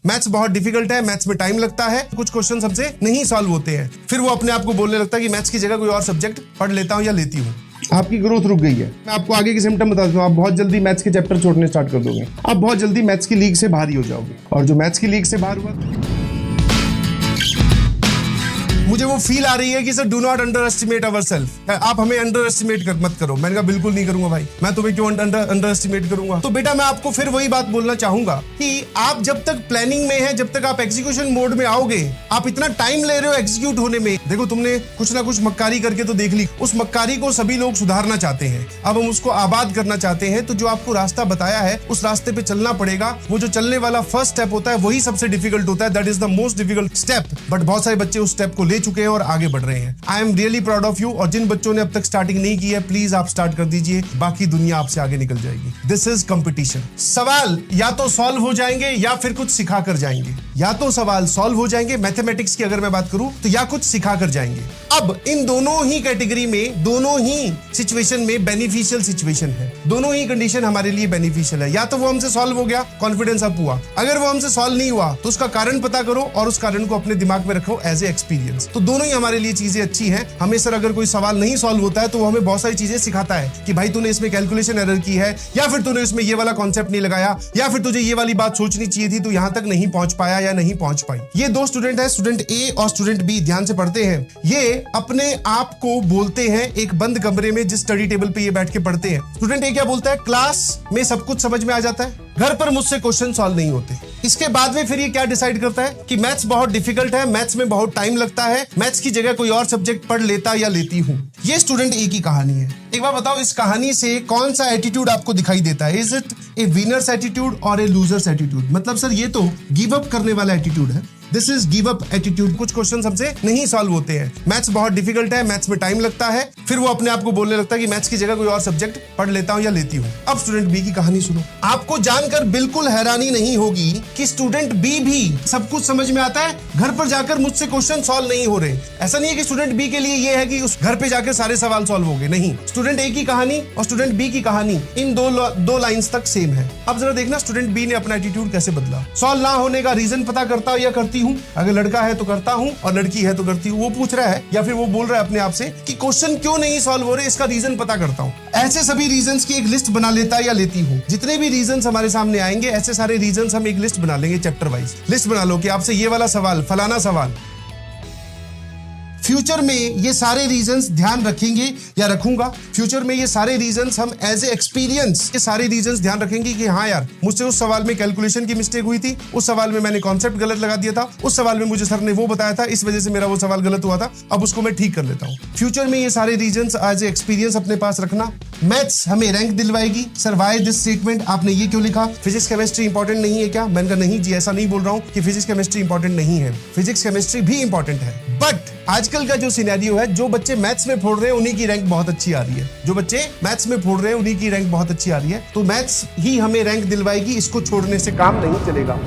Maths बहुत difficult है, maths में टाइम लगता है, कुछ क्वेश्चन हमसे नहीं सॉल्व होते हैं। फिर वो अपने आप को बोलने लगता है कि मैथ्स की जगह कोई और सब्जेक्ट पढ़ लेता हूँ या लेती हूँ। आपकी ग्रोथ रुक गई है। मैं आपको आगे के सिम्टम बता देता हूँ। आप बहुत जल्दी मैथ्स के चैप्टर छोड़ने स्टार्ट कर दोगे। आप बहुत जल्दी मैथ्स की लीग से बाहर ही हो जाओगे। और जो मैथ्स की लीग से बाहर हुआ, मुझे वो फील आ रही है कि sir do not under estimate our self. आप हमें अंडर एस्टिमेट मत करो। मैंने कहा बिल्कुल नहीं करूंगा भाई, मैं तुम्हें क्यों अंडर एस्टिमेट करूंगा। तो बेटा मैं आपको फिर वही बात बोलना चाहूंगा कि आप जब तक प्लानिंग में है, जब तक आप एग्जीक्यूशन मोड में आओगे, आप इतना टाइम ले रहे हो एग्जीक्यूट होने में। देखो तुमने कुछ ना कुछ मक्कारी करके तो देख ली, उस मक्कारी को सभी लोग सुधारना चाहते हैं। अब हम उसको आबाद करना चाहते हैं, तो जो आपको रास्ता बताया है उस रास्ते पे चलना पड़ेगा। वो जो चलने वाला फर्स्ट स्टेप होता है वही सबसे डिफिकल्ट होता है। That is the most difficult step. But बहुत सारे बच्चे उस स्टेप को ले चुके हैं और आगे बढ़ रहे हैं। I am really proud of you. और जिन बच्चों ने अब तक स्टार्टिंग नहीं की है, प्लीज आप स्टार्ट कर दीजिए, बाकी दुनिया आपसे आगे निकल जाएगी। This is competition. सवाल या तो सॉल्व हो जाएंगे या फिर कुछ सिखा कर जाएंगे। या तो सवाल सॉल्व हो जाएंगे, मैथमेटिक्स की अगर मैं बात करूं तो, या कुछ सिखा कर जाएंगे। अब इन दोनों ही कैटेगरी में, दोनों ही सिचुएशन में बेनिफिशियल सिचुएशन है। दोनों ही कंडीशन हमारे लिए बेनिफिशियल है। या तो वो हमसे सॉल्व हो गया, कॉन्फिडेंस अप हुआ। अगर वो हमसे सॉल्व नहीं हुआ तो उसका कारण पता करो और उस कारण को अपने दिमाग में रखो एज ए एक्सपीरियंस। तो दोनों ही हमारे लिए चीजें अच्छी हैं। हमें सर अगर कोई सवाल नहीं सॉल्व होता है तो वो हमें बहुत सारी चीजें सिखाता है कि भाई तूने इसमें कैलकुलेशन एरर की है, या फिर तूने इसमें ये वाला कॉन्सेप्ट नहीं लगाया, या फिर तुझे ये वाली बात सोचनी चाहिए थी, तू यहां तक नहीं पहुंच पाया या नहीं पहुंच पाई। ये दो स्टूडेंट है, स्टूडेंट ए और स्टूडेंट बी। ध्यान से पढ़ते हैं। ये अपने आप को बोलते हैं एक बंद कमरे में, जिस स्टडी टेबल पे ये बैठ के पढ़ते हैं। स्टूडेंट ए क्या बोलता है, क्लास में सब कुछ समझ में आ जाता है, घर पर मुझसे क्वेश्चन सॉल्व नहीं होते। इसके बाद में फिर ये क्या डिसाइड करता है कि मैथ्स बहुत डिफिकल्ट है, मैथ्स में बहुत टाइम लगता है, मैथ्स की जगह कोई और सब्जेक्ट पढ़ लेता या लेती हूं। ये स्टूडेंट ए की कहानी है। एक बार बताओ, इस कहानी से कौन सा एटीट्यूड आपको दिखाई देता है? Is it A winners attitude और ए लूजर्स एटीट्यूड? मतलब सर ये तो गिव अप करने वाला एटीट्यूड है। This is give up attitude. कुछ क्वेश्चंस हमसे नहीं सॉल्व होते हैं, मैथ्स बहुत डिफिकल्ट है, मैथ्स में टाइम लगता है। फिर वो अपने आप को बोलने लगता है कि मैथ्स की जगह कोई और सब्जेक्ट पढ़ लेता हूं या लेती हूं। अब स्टूडेंट बी की कहानी सुनो। आपको जानकर बिल्कुल हैरानी नहीं होगी कि स्टूडेंट बी भी सब कुछ समझ में आता है, घर पर जाकर मुझसे क्वेश्चन सॉल्व नहीं हो रहे। ऐसा नहीं है कि स्टूडेंट बी के लिए ये है कि उस घर पे जाकर सारे सवाल सॉल्व हो गए, नहीं। स्टूडेंट ए की कहानी और स्टूडेंट बी की कहानी इन दो लाइंस तक सेम है। अब जरा देखना स्टूडेंट बी ने अपना एटीट्यूड कैसे बदला। सॉल्व ना होने का रीजन पता करता या करती हूं। अगर लड़का है तो करता हूं और लड़की है तो करती हूं। वो पूछ रहा है या फिर वो बोल रहा है अपने आप से कि क्वेश्चन क्यों नहीं सॉल्व हो रहे, इसका रीजन पता करता हूं। ऐसे सभी रीजंस की एक लिस्ट बना लेता या लेती हूं। जितने भी रीजंस हमारे सामने आएंगे, ऐसे सारे रीजंस हम एक लिस्ट बना लेंगे, चैप्टर वाइज लिस्ट बना लो कि आपसे ये वाला सवाल, फलाना सवाल। फ्यूचर में ये सारे रीजंस ध्यान रखेंगे या रखूंगा। फ्यूचर में ये सारे रीजंस हम एज ए एक्सपीरियंस, ये सारे रीजंस ध्यान रखेंगे कि हाँ यार, मुझसे उस सवाल में कैलकुलेशन की मिस्टेक हुई थी, उस सवाल में मैंने कॉन्सेप्ट गलत लगा दिया था, उस सवाल में मुझे सर ने वो बताया था, इस वजह से मेरा वो सवाल गलत हुआ था, अब उसको मैं ठीक कर लेता हूँ। फ्यूचर में ये सारे रीजंस एज ए एक्सपीरियंस अपने पास रखना। मैथ्स हमें रैंक दिलवाएगी। सर व्हाई दिस स्टेटमेंट, आपने ये क्यों लिखा? फिजिक्स केमिस्ट्री इंपॉर्टेंट नहीं है क्या? मैंने कहा नहीं जी, ऐसा नहीं बोल रहा हूँ कि फिजिक्स केमिस्ट्री इंपॉर्टेंट नहीं है, फिजिक्स केमिस्ट्री भी इंपॉर्टेंट है। बट आजकल का जो सिनेरियो है, जो बच्चे मैथ्स में फोड़ रहे हैं उन्हीं की रैंक बहुत अच्छी आ रही है। जो बच्चे मैथ्स में फोड़ रहे हैं उन्हीं की रैंक बहुत अच्छी आ रही है। तो मैथ्स ही हमें रैंक दिलवाएगी, इसको छोड़ने से काम नहीं चलेगा।